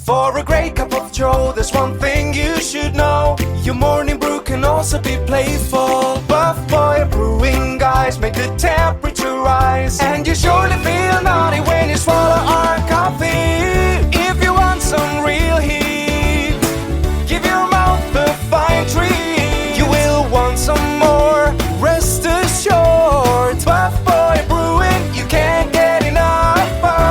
For a great cup of joe, there's one thing you should know. Your morning brew can also be playful. Buff Boy Brewing guys make the temperature rise, and you surely feel naughty when you swallow our coffee. If you want some real heat, give your mouth a fine treat. You will want some more, rest assured. Buff Boy Brewing, you can't get enough of.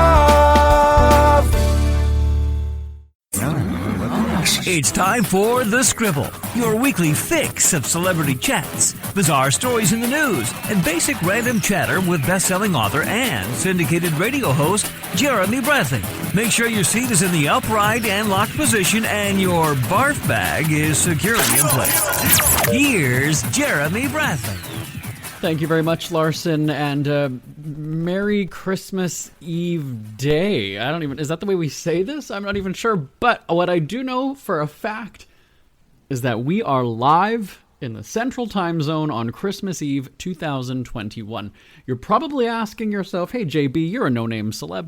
It's time for The Scribble, your weekly fix of celebrity chats, bizarre stories in the news, and basic random chatter with best-selling author and syndicated radio host Jeremy Bradley. Make sure your seat is in the upright and locked position and your barf bag is securely in place. Here's Jeremy Bradley. Thank you very much, Larson, and Merry Christmas Eve Day. Is that the way we say this? I'm not even sure, but what I do know for a fact is that we are live in the Central Time Zone on Christmas Eve 2021. You're probably asking yourself, hey JB, you're a no-name celeb.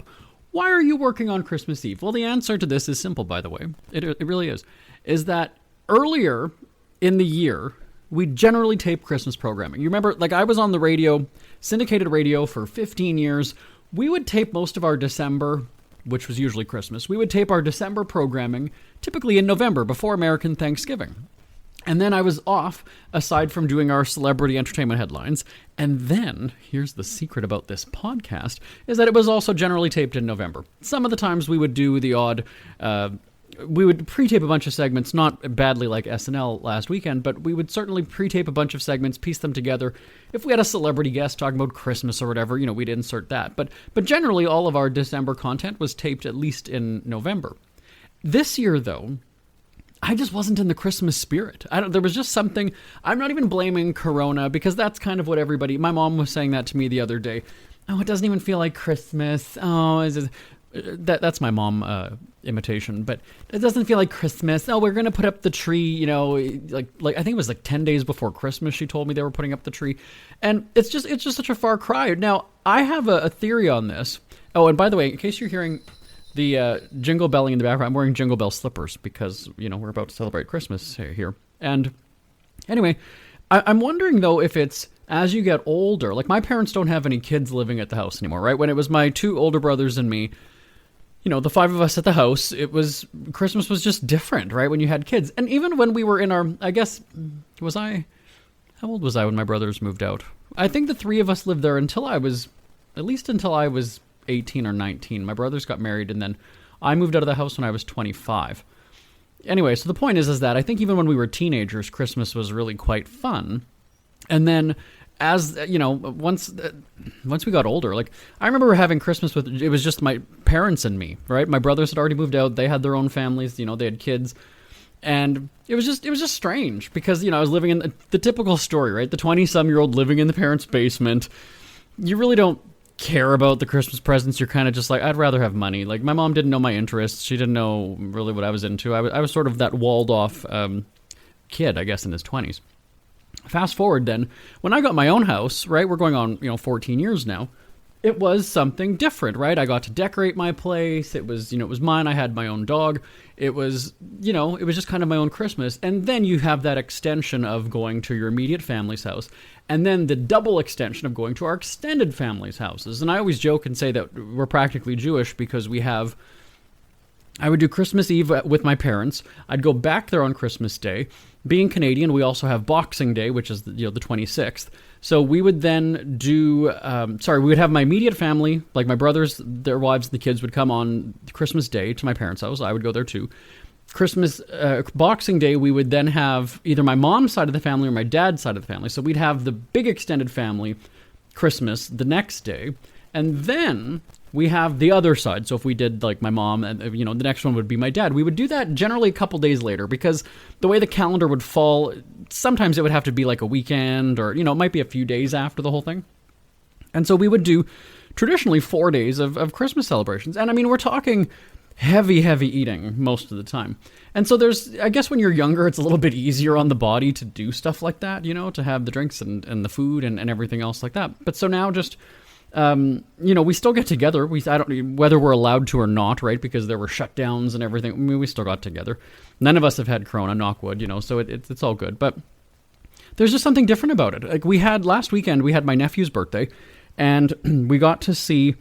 Why are you working on Christmas Eve? Well, the answer to this is simple, by the way. It really is that earlier in the year, we generally tape Christmas programming. You remember, like I was on the radio, syndicated radio for 15 years. We would tape most of our December, which was usually Christmas. We would tape our December programming typically in November before American Thanksgiving. And then I was off, aside from doing our celebrity entertainment headlines. And then, here's the secret about this podcast, is that it was also generally taped in November. Some of the times we would do the odd... we would pre-tape a bunch of segments, not badly like SNL last weekend, but we would certainly pre-tape a bunch of segments, piece them together. If we had a celebrity guest talking about Christmas or whatever, we'd insert that. But generally, all of our December content was taped at least in November. This year, though, I just wasn't in the Christmas spirit. There was just something. I'm not even blaming Corona, because that's kind of what everybody... My mom was saying that to me the other day. Oh, it doesn't even feel like Christmas. Oh, that's my mom imitation, but it doesn't feel like Christmas. Oh, we're going to put up the tree, like I think it was like 10 days before Christmas she told me they were putting up the tree. And it's just such a far cry. Now, I have a theory on this. Oh, and by the way, in case you're hearing the jingle belling in the background, I'm wearing jingle bell slippers because, we're about to celebrate Christmas here. And anyway, I'm wondering, though, if it's as you get older, like my parents don't have any kids living at the house anymore, right? When it was my two older brothers and me, the five of us at the house, Christmas was just different, right? When you had kids. And even when we were in our, I guess, how old was I when my brothers moved out? I think the three of us lived there until I was 18 or 19. My brothers got married, and then I moved out of the house when I was 25. Anyway, so the point is that I think even when we were teenagers, Christmas was really quite fun. And then, as once we got older, like I remember having Christmas it was just my parents and me, right? My brothers had already moved out; they had their own families, they had kids, and it was just strange because I was living in the typical story, right? The 20-some-year-old living in the parents' basement. You really don't care about the Christmas presents. You're kind of just like, I'd rather have money. Like my mom didn't know my interests; she didn't know really what I was into. I was sort of that walled off kid, I guess, in his 20s. Fast forward then, when I got my own house, right, we're going on, 14 years now, it was something different, right? I got to decorate my place. It was, it was mine. I had my own dog. It was, it was just kind of my own Christmas. And then you have that extension of going to your immediate family's house. And then the double extension of going to our extended family's houses. And I always joke and say that we're practically Jewish because I would do Christmas Eve with my parents. I'd go back there on Christmas Day. Being Canadian, we also have Boxing Day, which is the 26th. So we would then do, we would have my immediate family, like my brothers, their wives, and the kids would come on Christmas Day to my parents' house. I would go there too. Boxing Day, we would then have either my mom's side of the family or my dad's side of the family. So we'd have the big extended family Christmas the next day. And then we have the other side. So if we did like my mom and, the next one would be my dad. We would do that generally a couple days later because the way the calendar would fall, sometimes it would have to be like a weekend or, it might be a few days after the whole thing. And so we would do traditionally 4 days of Christmas celebrations. And I mean, we're talking heavy eating most of the time. And so I guess when you're younger, it's a little bit easier on the body to do stuff like that, to have the drinks and the food and everything else like that. But so now just we still get together. I don't whether we're allowed to or not, right? Because there were shutdowns and everything. I mean, we still got together. None of us have had corona, knock wood, so it's all good. But there's just something different about it. Like last weekend, we had my nephew's birthday, and we got to see,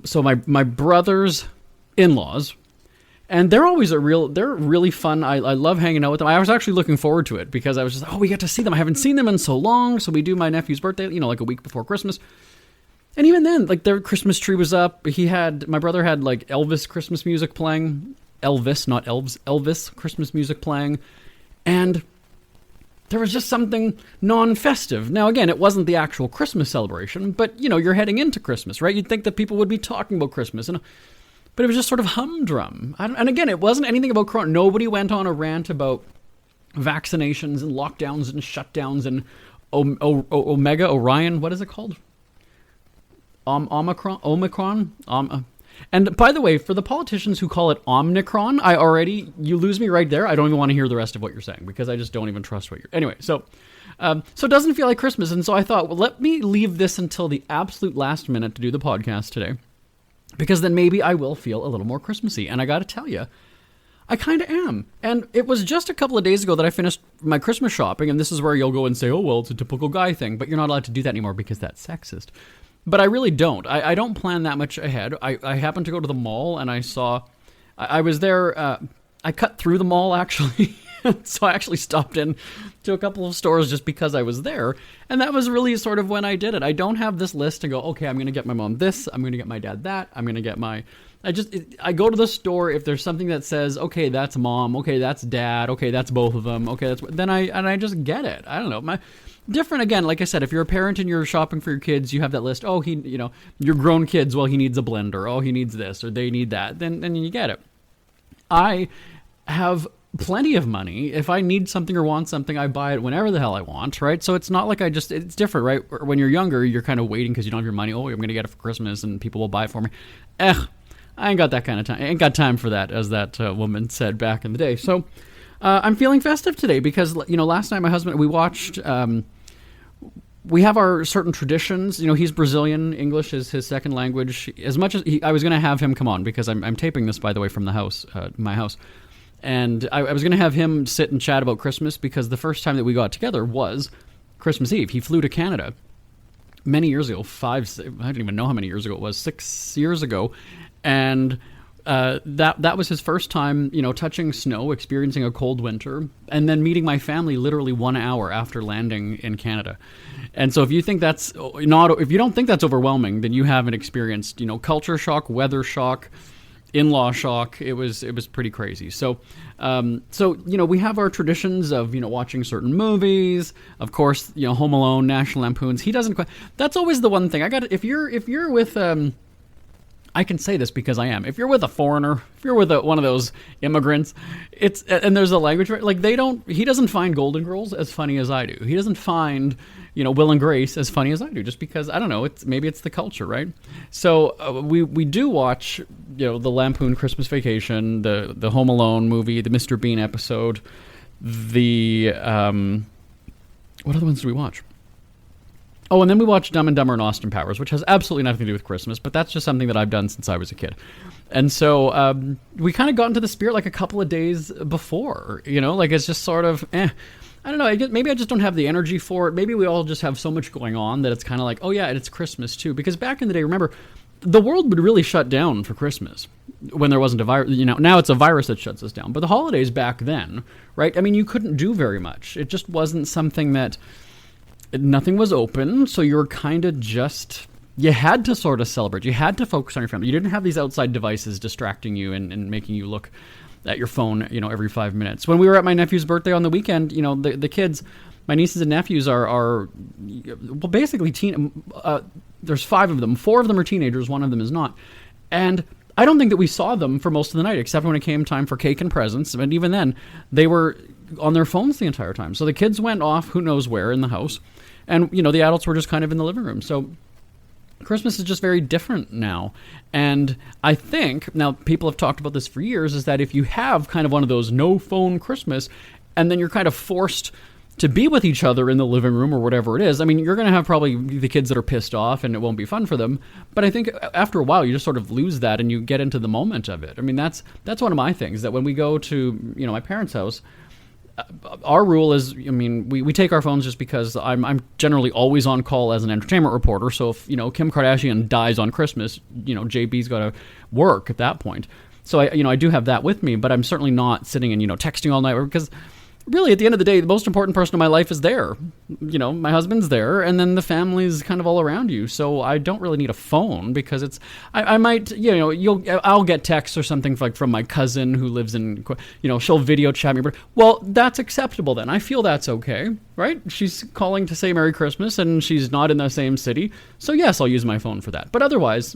so my brother's in-laws, and they're always they're really fun. I love hanging out with them. I was actually looking forward to it because I was just, we get to see them. I haven't seen them in so long, so we do my nephew's birthday, like a week before Christmas. And even then, like, their Christmas tree was up. My brother had, like, Elvis Christmas music playing. Elvis, not elves. Elvis Christmas music playing. And there was just something non-festive. Now, again, it wasn't the actual Christmas celebration, but, you're heading into Christmas, right? You'd think that people would be talking about Christmas. But it was just sort of humdrum. And again, it wasn't anything about Corona. Nobody went on a rant about vaccinations and lockdowns and shutdowns and Omega Orion. What is it called? Omicron. And by the way, for the politicians who call it Omicron, you lose me right there. I don't even want to hear the rest of what you're saying because I just don't even trust what you're. Anyway, so it doesn't feel like Christmas, and so I thought, well, let me leave this until the absolute last minute to do the podcast today, because then maybe I will feel a little more Christmassy. And I got to tell you, I kind of am. And it was just a couple of days ago that I finished my Christmas shopping, and this is where you'll go and say, oh, well, it's a typical guy thing, but you're not allowed to do that anymore because that's sexist. But I really don't. I don't plan that much ahead. I happened to go to the mall, and I was there. I cut through the mall, actually. So I actually stopped in to a couple of stores just because I was there. And that was really sort of when I did it. I don't have this list to go, okay, I'm going to get my mom this. I'm going to get my dad that. I'm going to get I go to the store if there's something that says, okay, that's mom. Okay, that's dad. Okay, that's both of them. Okay, then I just get it. I don't know. Different again, like I said, if you're a parent and you're shopping for your kids, you have that list. Oh, your grown kids, well, he needs a blender. Oh, he needs this or they need that. Then you get it. I have plenty of money. If I need something or want something, I buy it whenever the hell I want, right? So it's not like it's different, right? When you're younger, you're kind of waiting because you don't have your money. Oh, I'm going to get it for Christmas and people will buy it for me. I ain't got that kind of time. I ain't got time for that, as that woman said back in the day. So I'm feeling festive today because, last night my husband, we watched... we have our certain traditions. He's Brazilian. English is his second language. As much as I was going to have him come on because I'm taping this, by the way, from the house, my house. And I was going to have him sit and chat about Christmas because the first time that we got together was Christmas Eve. He flew to Canada many years ago, I don't even know how many years ago it was, 6 years ago. And that was his first time, touching snow, experiencing a cold winter, and then meeting my family literally 1 hour after landing in Canada. And so if you don't think that's overwhelming, then you haven't experienced, culture shock, weather shock, in-law shock. It was pretty crazy. So we have our traditions of, watching certain movies, of course, Home Alone, National Lampoons. He doesn't quite, that's always the one thing if you're with, I can say this because I am. If you're with a foreigner, if you're with one of those immigrants, and there's a language, like he doesn't find Golden Girls as funny as I do. He doesn't find, Will and Grace as funny as I do, just because, I don't know, maybe it's the culture, right? So we do watch, the Lampoon Christmas Vacation, the Home Alone movie, the Mr. Bean episode, what other ones do we watch? Oh, and then we watched Dumb and Dumber and Austin Powers, which has absolutely nothing to do with Christmas, but that's just something that I've done since I was a kid. And so we kind of got into the spirit like a couple of days before, it's just sort of, I don't know, maybe I just don't have the energy for it. Maybe we all just have so much going on that it's kind of like, oh yeah, and it's Christmas too. Because back in the day, remember, the world would really shut down for Christmas when there wasn't a virus. Now it's a virus that shuts us down. But the holidays back then, right? I mean, you couldn't do very much. It just wasn't something that... Nothing was open, so you were kind of you had to sort of celebrate. You had to focus on your family. You didn't have these outside devices distracting you and making you look at your phone, every 5 minutes. When we were at my nephew's birthday on the weekend, the kids, my nieces and nephews are basically there's 5 of them. 4 of them are teenagers, 1 of them is not. And I don't think that we saw them for most of the night, except when it came time for cake and presents. And even then, they were on their phones the entire time. So the kids went off who knows where in the house. And, the adults were just kind of in the living room. So Christmas is just very different now. And I think, now people have talked about this for years, is that if you have kind of one of those no phone Christmas, and then you're kind of forced to be with each other in the living room or whatever it is. I mean, you're going to have probably the kids that are pissed off and it won't be fun for them. But I think after a while, you just sort of lose that and you get into the moment of it. I mean, that's one of my things, that when we go to, my parents' house, our rule is, we take our phones just because I'm generally always on call as an entertainment reporter. So if, Kim Kardashian dies on Christmas, JB's got to work at that point. So I do have that with me, but I'm certainly not sitting and, texting all night, because really, at the end of the day, the most important person in my life is there. My husband's there, and then the family's kind of all around you. So I don't really need a phone, because I might, I'll get texts or something from my cousin who lives in, she'll video chat me. Well, that's acceptable then. I feel that's okay, right? She's calling to say Merry Christmas, and she's not in the same city. So yes, I'll use my phone for that. But otherwise,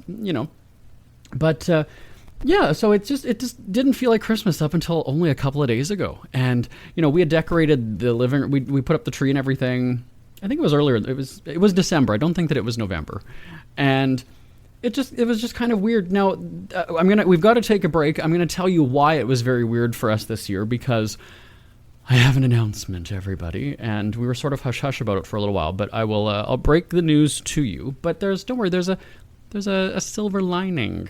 yeah, so it just didn't feel like Christmas up until only a couple of days ago. And, we had decorated the living room. We put up the tree and everything. I think it was earlier. It was December. I don't think that it was November. And it was just kind of weird. Now, we've got to take a break. I'm going to tell you why it was very weird for us this year, because I have an announcement, everybody. And we were sort of hush-hush about it for a little while, but I'll break the news to you. But don't worry, there's a silver lining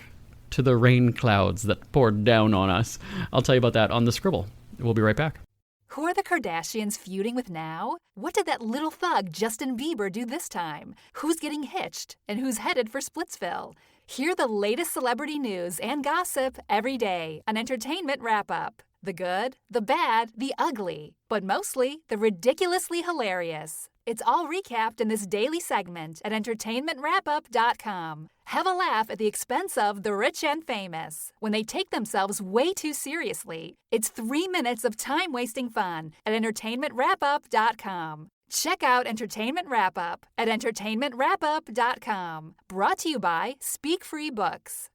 to the rain clouds that poured down on us. I'll tell you about that on the Scribble. We'll be right back. Who are the Kardashians feuding with now? What did that little thug Justin Bieber do this time? Who's getting hitched? And who's headed for Splitsville? Hear the latest celebrity news and gossip every day on Entertainment Wrap-Up. The good, the bad, the ugly, but mostly the ridiculously hilarious. It's all recapped in this daily segment at entertainmentwrapup.com. Have a laugh at the expense of the rich and famous when they take themselves way too seriously. It's 3 minutes of time-wasting fun at entertainmentwrapup.com. Check out Entertainment Wrap-Up at entertainmentwrapup.com. Brought to you by Speak Free Books.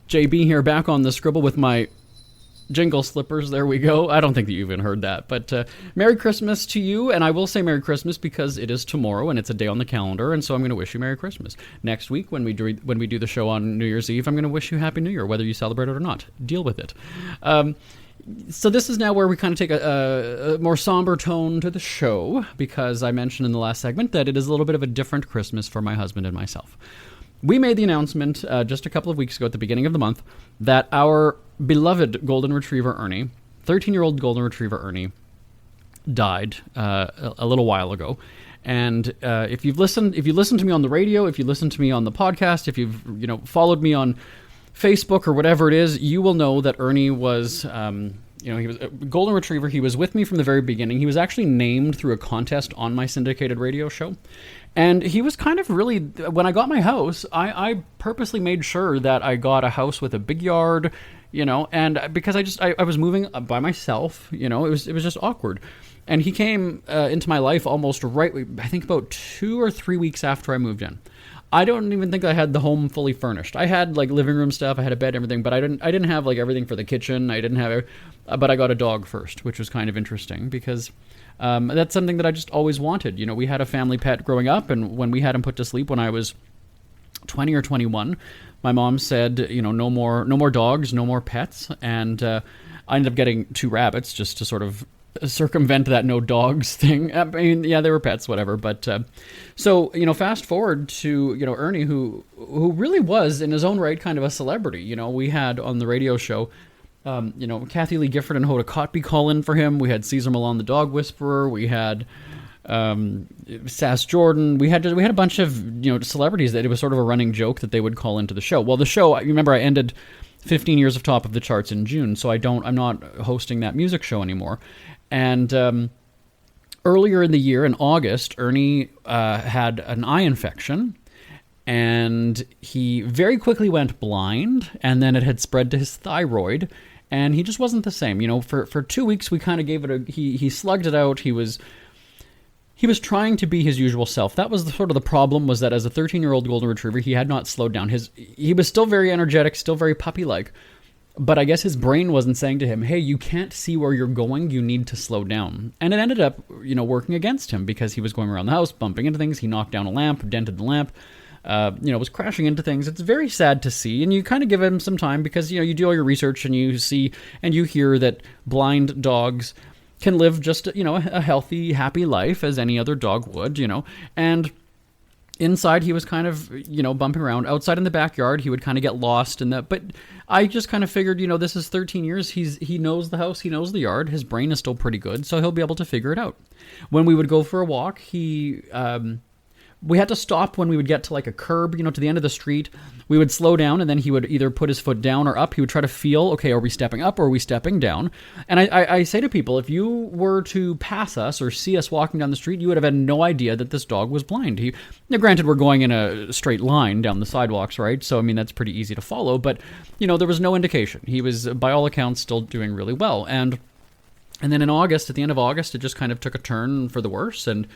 JB here, back on the Scribble with my jingle slippers. There we go. I don't think that you even heard that, but Merry Christmas to you. And I will say Merry Christmas because it is tomorrow and it's a day on the calendar, and so I'm going to wish you Merry Christmas. Next week, when we do the show on New Year's Eve, I'm going to wish you Happy New Year, whether you celebrate it or not. Deal with it. So this is now where we kind of take a more somber tone to the show, because I mentioned in the last segment that it is a little bit of a different Christmas for my husband and myself. We made the announcement just a couple of weeks ago at the beginning of the month that our beloved golden retriever Ernie, 13-year-old golden retriever Ernie, died a little while ago. And if you listened to me on the radio, if you listened to me on the podcast, if you've followed me on Facebook or whatever it is, you will know that Ernie was he was a golden retriever. He was with me from the very beginning. He was actually named through a contest on my syndicated radio show. And he was kind of really, when I got my house, I purposely made sure that I got a house with a big yard, and because I was moving by myself, it was just awkward. And he came into my life almost right, I think about 2 or 3 weeks after I moved in. I don't even think I had the home fully furnished. I had living room stuff, I had a bed and everything, but I didn't have everything for the kitchen. I didn't have but I got a dog first, which was kind of interesting because that's something that I just always wanted. We had a family pet growing up, and when we had him put to sleep when I was 20 or 21, my mom said, no more dogs, no more pets, and I ended up getting 2 rabbits just to sort of circumvent that no dogs thing. I mean, yeah, they were pets, whatever. But so fast forward to Ernie, who really was in his own right kind of a celebrity. We had on the radio show, Kathy Lee Gifford and Hoda Kotb call in for him. We had Cesar Millan, the dog whisperer. We had Sass Jordan. We had a bunch of celebrities that it was sort of a running joke that they would call into the show. Well, the show, remember, I ended 15 years of top of the charts in June, so I'm not hosting that music show anymore. And earlier in the year, in August, Ernie had an eye infection, and he very quickly went blind, and then it had spread to his thyroid, and he just wasn't the same. For 2 weeks, we kind of gave it he slugged it out. He was trying to be his usual self. That was the problem, was that as a 13-year-old golden retriever, he had not slowed down. He was still very energetic, still very puppy-like. But I guess his brain wasn't saying to him, hey, you can't see where you're going, you need to slow down. And it ended up, working against him because he was going around the house, bumping into things. He knocked down a lamp, dented the lamp, was crashing into things. It's very sad to see. And you kind of give him some time because, you do all your research and you see and you hear that blind dogs can live just, a healthy, happy life as any other dog would, and inside he was kind of, bumping around. Outside in the backyard, he would kind of get lost in that. But I just kind of figured, this is 13 years. He knows the house, he knows the yard. His brain is still pretty good, so he'll be able to figure it out. When we would go for a walk, we had to stop when we would get to like a curb, to the end of the street. We would slow down, and then he would either put his foot down or up. He would try to feel, okay, are we stepping up or are we stepping down? And I say to people, if you were to pass us or see us walking down the street, you would have had no idea that this dog was blind. Now, granted, we're going in a straight line down the sidewalks, right? So, I mean, that's pretty easy to follow. But, there was no indication. He was, by all accounts, still doing really well. And then in August, at the end of August, it just kind of took a turn for the worse. And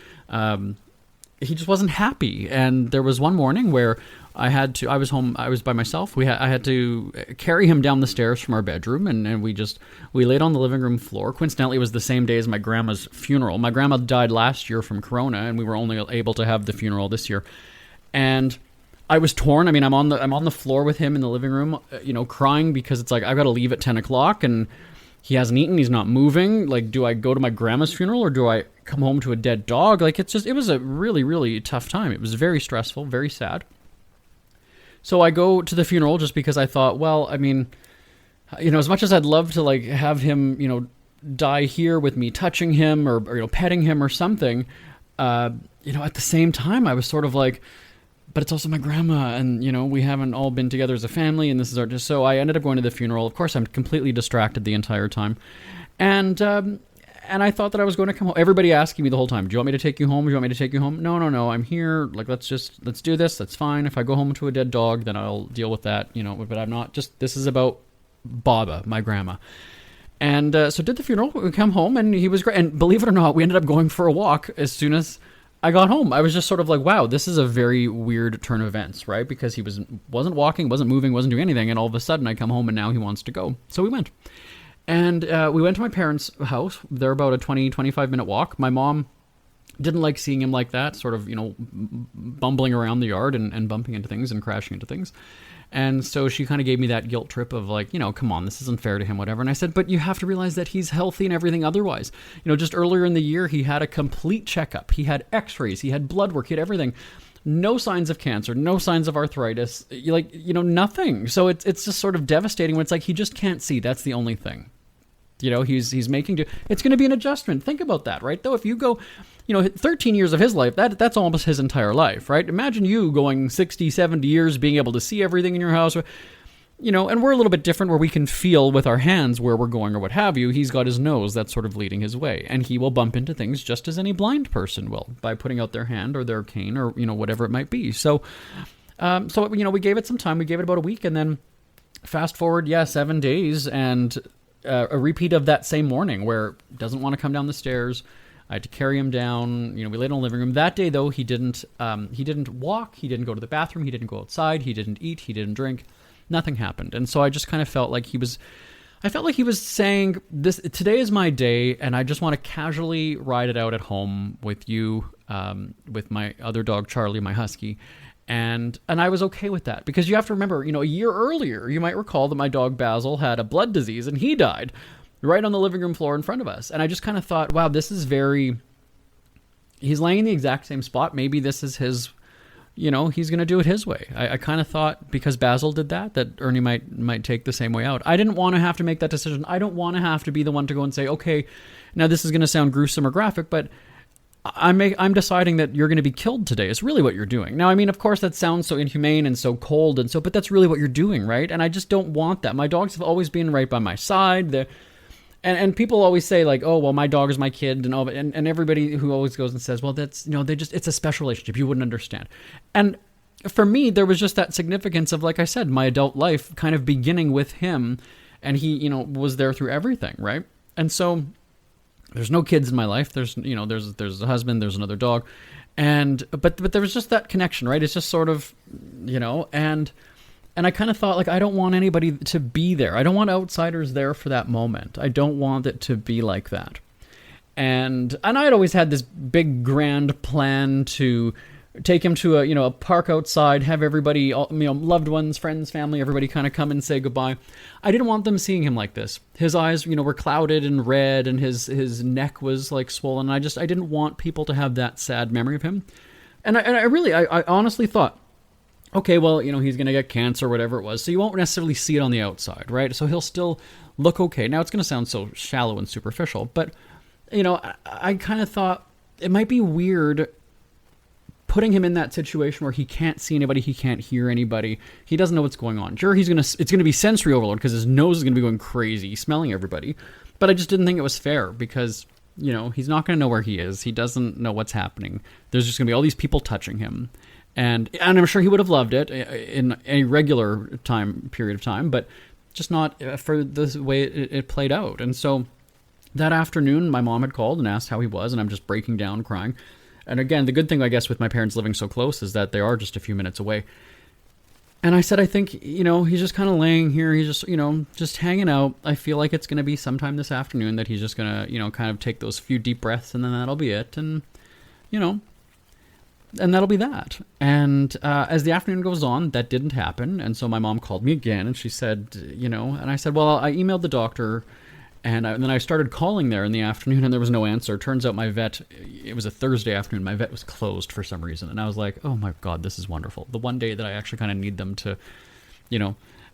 he just wasn't happy. And there was one morning where I was home, I was by myself. I had to carry him down the stairs from our bedroom, and we laid on the living room floor. Coincidentally, it was the same day as my grandma's funeral. My grandma died last year from corona, and we were only able to have the funeral this year. And I was torn. I mean, I'm on the floor with him in the living room, crying because it's like, I've got to leave at 10 o'clock, and he hasn't eaten, he's not moving. Like, do I go to my grandma's funeral or do I come home to a dead dog? Like, it was a really, really tough time. It was very stressful, very sad. So I go to the funeral just because I thought, well, I mean, as much as I'd love to like have him, die here with me touching him or petting him or something, at the same time, I was sort of like, but it's also my grandma, and, we haven't all been together as a family, and this is so I ended up going to the funeral. Of course, I'm completely distracted the entire time. And I thought that I was going to come home. Everybody asking me the whole time, do you want me to take you home? Do you want me to take you home? No, I'm here. Like, let's do this. That's fine. If I go home to a dead dog, then I'll deal with that, but I'm not this is about Baba, my grandma. And so did the funeral. We come home, and he was great. And believe it or not, we ended up going for a walk as soon as I got home. I was just sort of like, wow, this is a very weird turn of events, right? Because he wasn't walking, wasn't moving, wasn't doing anything, and all of a sudden I come home and now he wants to go. So we went. And we went to my parents' house. They're about a 20, 25-minute walk. My mom didn't like seeing him like that, sort of, bumbling around the yard and bumping into things and crashing into things. And so she kind of gave me that guilt trip of like, come on, this isn't fair to him, whatever. And I said, but you have to realize that he's healthy and everything otherwise. Just earlier in the year, he had a complete checkup. He had x-rays, he had blood work, he had everything. No signs of cancer, no signs of arthritis, nothing. So it's just sort of devastating when it's like, he just can't see. That's the only thing. He's making do. It's going to be an adjustment. Think about that, right? Though if you go, 13 years of his life, that's almost his entire life, right? Imagine you going 60, 70 years, being able to see everything in your house, and we're a little bit different where we can feel with our hands where we're going or what have you. He's got his nose that's sort of leading his way, and he will bump into things just as any blind person will by putting out their hand or their cane or, whatever it might be. So, we gave it some time. We gave it about a week, and then fast forward, 7 days, and a repeat of that same morning where doesn't want to come down the stairs. I had to carry him down. We laid in the living room. That day, though, he didn't walk. He didn't go to the bathroom. He didn't go outside. He didn't eat. He didn't drink. Nothing happened. And so I just kind of felt like he was saying, today is my day, and I just want to casually ride it out at home with you, with my other dog, Charlie, my husky. And I was okay with that, because you have to remember, a year earlier, you might recall that my dog Basil had a blood disease and he died right on the living room floor in front of us. And I just kind of thought, wow, this is he's laying in the exact same spot. Maybe this is his, he's going to do it his way. I kind of thought, because Basil did that Ernie might take the same way out. I didn't want to have to make that decision. I don't want to have to be the one to go and say, okay, now this is going to sound gruesome or graphic, but I'm deciding that you're going to be killed today. It's really what you're doing. Now, I mean, of course, that sounds so inhumane and so cold but that's really what you're doing, right? And I just don't want that. My dogs have always been right by my side. And people always say like, oh, well, my dog is my kid and all, and everybody who always goes and says, well, that's, it's a special relationship. You wouldn't understand. And for me, there was just that significance of, like I said, my adult life kind of beginning with him, and he, was there through everything, right? And so there's no kids in my life. There's a husband, there's another dog. But there was just that connection, right? It's just sort of, and I kind of thought, like, I don't want anybody to be there. I don't want outsiders there for that moment. I don't want it to be like that. And I had always had this big grand plan to take him to a park outside, have everybody, loved ones, friends, family, everybody kind of come and say goodbye. I didn't want them seeing him like this. His eyes, were clouded and red, and his neck was like swollen. I didn't want people to have that sad memory of him. And I honestly thought, okay, well, he's going to get cancer or whatever it was, so you won't necessarily see it on the outside, right? So he'll still look okay. Now, it's going to sound so shallow and superficial, but, I kind of thought it might be weird putting him in that situation where he can't see anybody, he can't hear anybody, he doesn't know what's going on. Sure, it's going to be sensory overload because his nose is going to be going crazy, smelling everybody, but I just didn't think it was fair because, he's not going to know where he is. He doesn't know what's happening. There's just going to be all these people touching him. And I'm sure he would have loved it in a regular period of time, but just not for the way it played out. And so that afternoon, my mom had called and asked how he was, and I'm just breaking down, crying. And again, the good thing, I guess, with my parents living so close is that they are just a few minutes away. And I said, I think, he's just kind of laying here. He's just, just hanging out. I feel like it's going to be sometime this afternoon that he's just going to, kind of take those few deep breaths, and then that'll be it. And, and that'll be that. And as the afternoon goes on, that didn't happen. And so my mom called me again, and she said, and I said, well, I emailed the doctor, and then I started calling there in the afternoon, and there was no answer. Turns out my vet, it was a Thursday afternoon, my vet was closed for some reason. And I was like, oh my God, this is wonderful. The one day that I actually kind of need them to,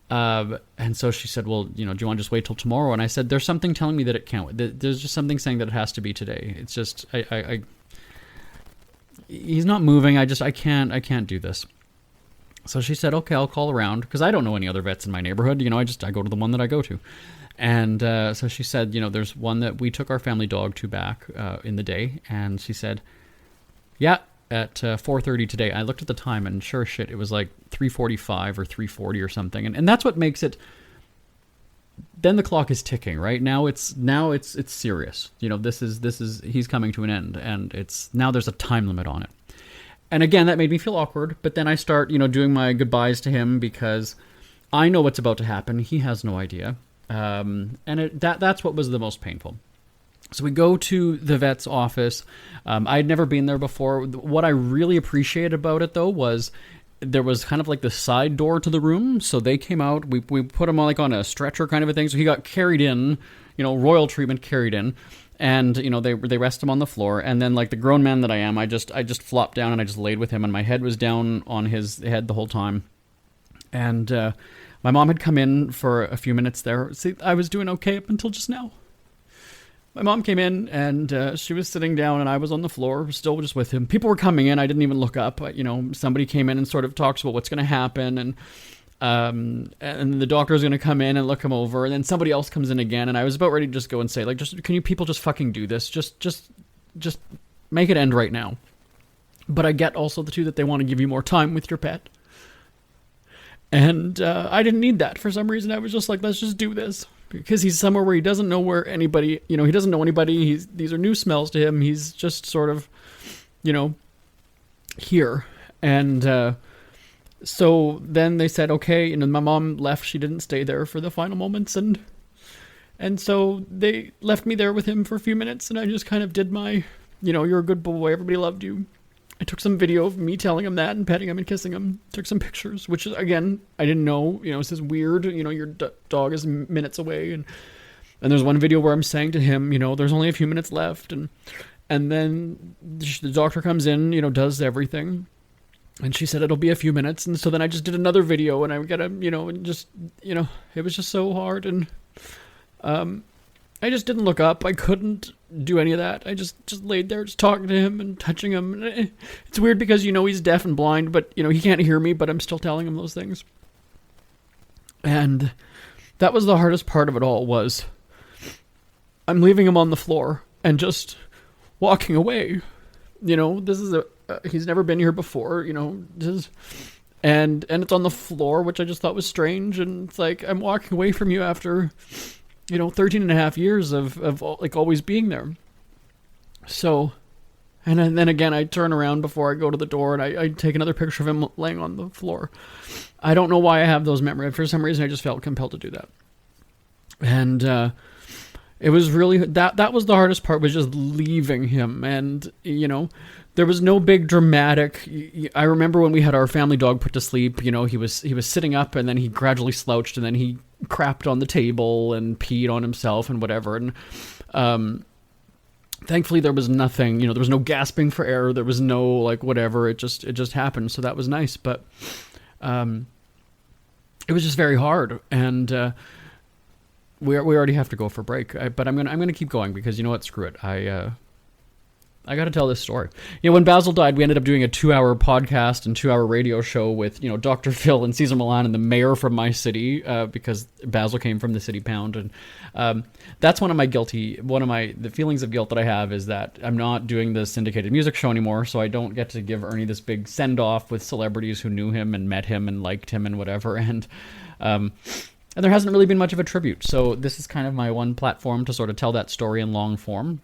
and so she said, well, do you want to just wait till tomorrow? And I said, there's something telling me that it can't. There's just something saying that it has to be today. It's just, he's not moving. I can't do this. So she said, okay, I'll call around, because I don't know any other vets in my neighborhood. I go to the one that I go to. And so she said, there's one that we took our family dog to back in the day. And she said, yeah, at 4:30 today. I looked at the time, and sure as shit, it was like 3:45 or 3:40 or something. And that's what makes it. Then the clock is ticking, right? Now it's serious. This is he's coming to an end, and now there's a time limit on it. And again, that made me feel awkward. But then I start, doing my goodbyes to him because I know what's about to happen. He has no idea. And that's what was the most painful. So we go to the vet's office. I'd never been there before. What I really appreciated about it, though, was there was kind of like the side door to the room. So they came out. We put him on a stretcher kind of a thing. So he got carried in, royal treatment, carried in. And, they rest him on the floor. And then, like the grown man that I am, I just flopped down and I just laid with him. And my head was down on his head the whole time. And my mom had come in for a few minutes there. See, I was doing okay up until just now. My mom came in, and she was sitting down, and I was on the floor, still just with him. People were coming in. I didn't even look up. Somebody came in and sort of talks about what's going to happen, and the doctor's going to come in and look him over, and then somebody else comes in again, and I was about ready to just go and say, like, can you people just fucking do this? Just make it end right now. But I get also that they want to give you more time with your pet. And I didn't need that for some reason. I was just like, let's just do this. Because he's somewhere where he doesn't know where anybody, he doesn't know anybody. These are new smells to him. He's just sort of, here. And so then they said, okay, my mom left. She didn't stay there for the final moments. And so they left me there with him for a few minutes. And I just kind of did my, you're a good boy. Everybody loved you. I took some video of me telling him that and petting him and kissing him. Took some pictures, which is, again, I didn't know. This is weird. Your dog is minutes away. And there's one video where I'm saying to him, there's only a few minutes left. And then the doctor comes in, does everything. And she said it'll be a few minutes. And so then I just did another video, and I got to, it was just so hard. And I just didn't look up. I couldn't do any of that. I just laid there, just talking to him and touching him. It's weird because, he's deaf and blind, but, he can't hear me, but I'm still telling him those things. And that was the hardest part of it all, was I'm leaving him on the floor and just walking away. This is he's never been here before, and it's on the floor, which I just thought was strange. And it's like, I'm walking away from you after 13 and a half years of like always being there. So, and then again, I turn around before I go to the door, and I take another picture of him laying on the floor. I don't know why I have those memories. For some reason, I just felt compelled to do that. And It was really, that was the hardest part, was just leaving him. And, there was no big dramatic. I remember when we had our family dog put to sleep, he was sitting up, and then he gradually slouched, and then he crapped on the table and peed on himself and whatever. And thankfully there was nothing, there was no gasping for air. There was no whatever. It just happened. So that was nice. But it was just very hard. And we already have to go for break. But I'm gonna keep going, because you know what? Screw it. I got to tell this story. When Basil died, we ended up doing a 2-hour podcast and 2-hour radio show with, Dr. Phil and Cesar Millan and the mayor from my city, because Basil came from the city pound. And that's one of the feelings of guilt that I have, is that I'm not doing the syndicated music show anymore. So I don't get to give Ernie this big send off with celebrities who knew him and met him and liked him and whatever. And there hasn't really been much of a tribute. So this is kind of my one platform to sort of tell that story in long form.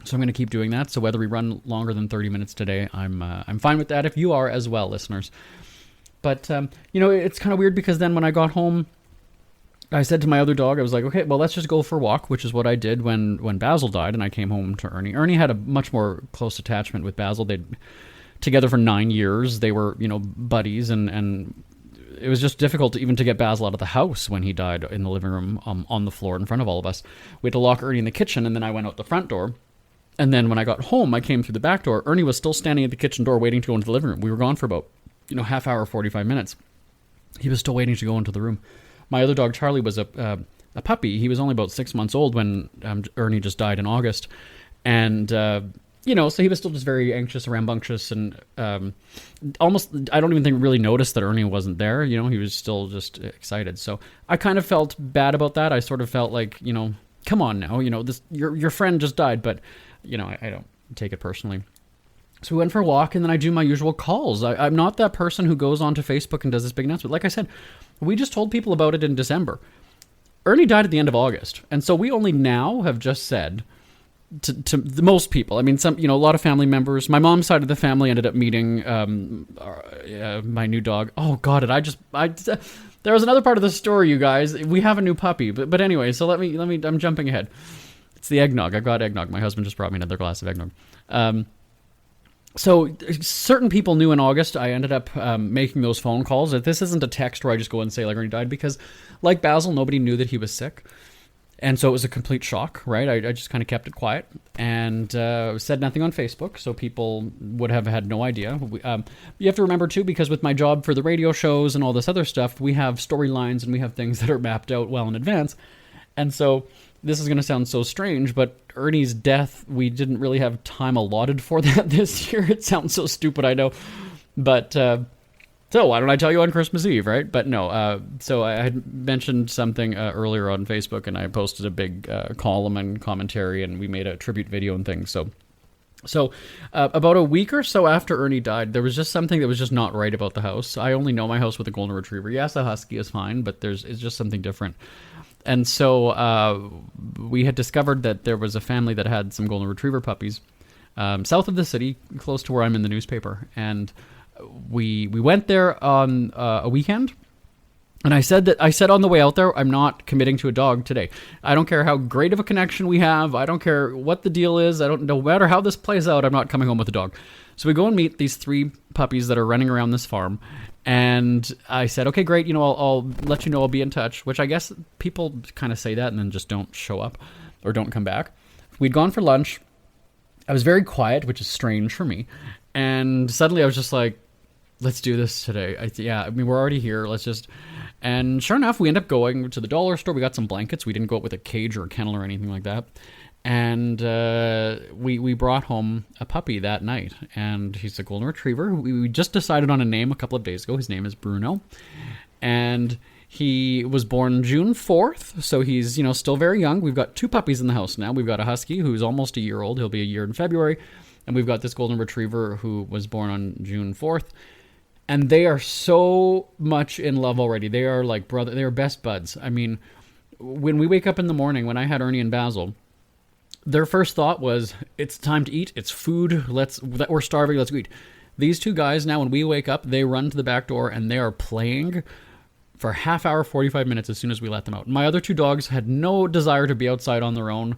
So I'm going to keep doing that. So whether we run longer than 30 minutes today, I'm fine with that, if you are as well, listeners. But, it's kind of weird, because then when I got home, I said to my other dog, I was like, okay, well, let's just go for a walk, which is what I did when Basil died, and I came home to Ernie. Ernie had a much more close attachment with Basil. They'd together for 9 years. They were, buddies, and it was just difficult to get Basil out of the house when he died in the living room, on the floor in front of all of us. We had to lock Ernie in the kitchen, and then I went out the front door. And then when I got home, I came through the back door. Ernie was still standing at the kitchen door waiting to go into the living room. We were gone for about, half hour, 45 minutes. He was still waiting to go into the room. My other dog, Charlie, was a puppy. He was only about 6 months old when Ernie just died in August. And, so he was still just very anxious, rambunctious, and almost, I don't even think really noticed that Ernie wasn't there. He was still just excited. So I kind of felt bad about that. I sort of felt like, come on now, this your friend just died, but... I don't take it personally. So we went for a walk, and then I do my usual calls. I'm not that person who goes onto Facebook and does this big announcement. Like I said, we just told people about it in December. Ernie died at the end of August, and so we only now have just said to the most people. I mean, some, a lot of family members. My mom's side of the family ended up meeting my new dog. Oh God, there was another part of the story, you guys. We have a new puppy, but anyway. So let me. I'm jumping ahead. It's the eggnog. I got eggnog. My husband just brought me another glass of eggnog. So certain people knew in August. I ended up making those phone calls. This isn't a text where I just go and say Ernie died, because like Basil, nobody knew that he was sick. And so it was a complete shock, right? I just kind of kept it quiet and said nothing on Facebook, so people would have had no idea. You have to remember, too, because with my job for the radio shows and all this other stuff, we have storylines and we have things that are mapped out well in advance. And so... this is going to sound so strange, but Ernie's death, we didn't really have time allotted for that this year. It sounds so stupid, I know. But, so why don't I tell you on Christmas Eve, right? But no, so I had mentioned something earlier on Facebook, and I posted a big column and commentary, and we made a tribute video and things. So about a week or so after Ernie died, there was just something that was just not right about the house. I only know my house with a golden retriever. Yes, a husky is fine, but it's just something different. And so we had discovered that there was a family that had some golden retriever puppies south of the city, close to where I'm in the newspaper. And we went there on a weekend. And I said on the way out there, I'm not committing to a dog today. I don't care how great of a connection we have. I don't care what the deal is. No matter how this plays out, I'm not coming home with a dog. So we go and meet these 3 puppies that are running around this farm. And I said, okay, great. I'll let you know. I'll be in touch, which I guess people kind of say that and then just don't show up or don't come back. We'd gone for lunch. I was very quiet, which is strange for me. And suddenly I was just like, let's do this today. We're already here. Let's just... And sure enough, we ended up going to the dollar store. We got some blankets. We didn't go out with a cage or a kennel or anything like that. And we brought home a puppy that night. And he's a golden retriever. We just decided on a name a couple of days ago. His name is Bruno. And he was born June 4th. So he's, still very young. We've got 2 puppies in the house now. We've got a husky who's almost a year old. He'll be a year in February. And we've got this golden retriever who was born on June 4th. And they are so much in love already. They are like brother. They are best buds. I mean, when we wake up in the morning, when I had Ernie and Basil, their first thought was, it's time to eat. It's food. We're starving. Let's go eat. These 2 guys now, when we wake up, they run to the back door and they are playing for a half hour, 45 minutes as soon as we let them out. My other two dogs had no desire to be outside on their own.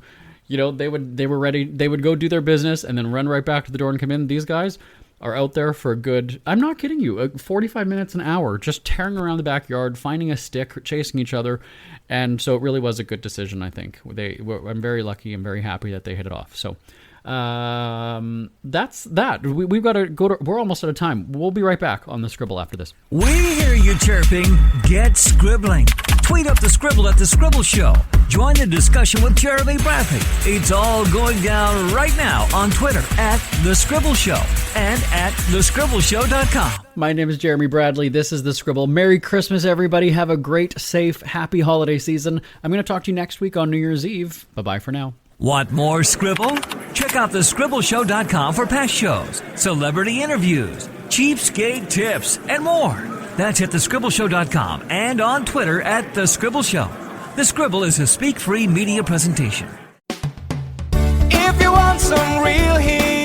You know, they were ready. They would go do their business and then run right back to the door and come in. These guys are out there for a good, I'm not kidding you, 45 minutes, an hour, just tearing around the backyard, finding a stick, chasing each other. And so it really was a good decision, I think. I'm very lucky and very happy that they hit it off. So that's that. We've got to go we're almost out of time. We'll be right back on the Scribble after this. We hear you chirping. Get scribbling. Tweet up the Scribble at The Scribble Show. Join the discussion with Jeremy Bradley. It's all going down right now on Twitter at The Scribble Show and at thescribbleshow.com. My name is Jeremy Bradley. This is The Scribble. Merry Christmas, everybody. Have a great, safe, happy holiday season. I'm going to talk to you next week on New Year's Eve. Bye-bye for now. Want more Scribble? Check out thescribbleshow.com for past shows, celebrity interviews, cheapskate tips, and more. That's at thescribbleshow.com and on Twitter at The Scribble Show. The Scribble is a speak-free media presentation. If you want some real heat,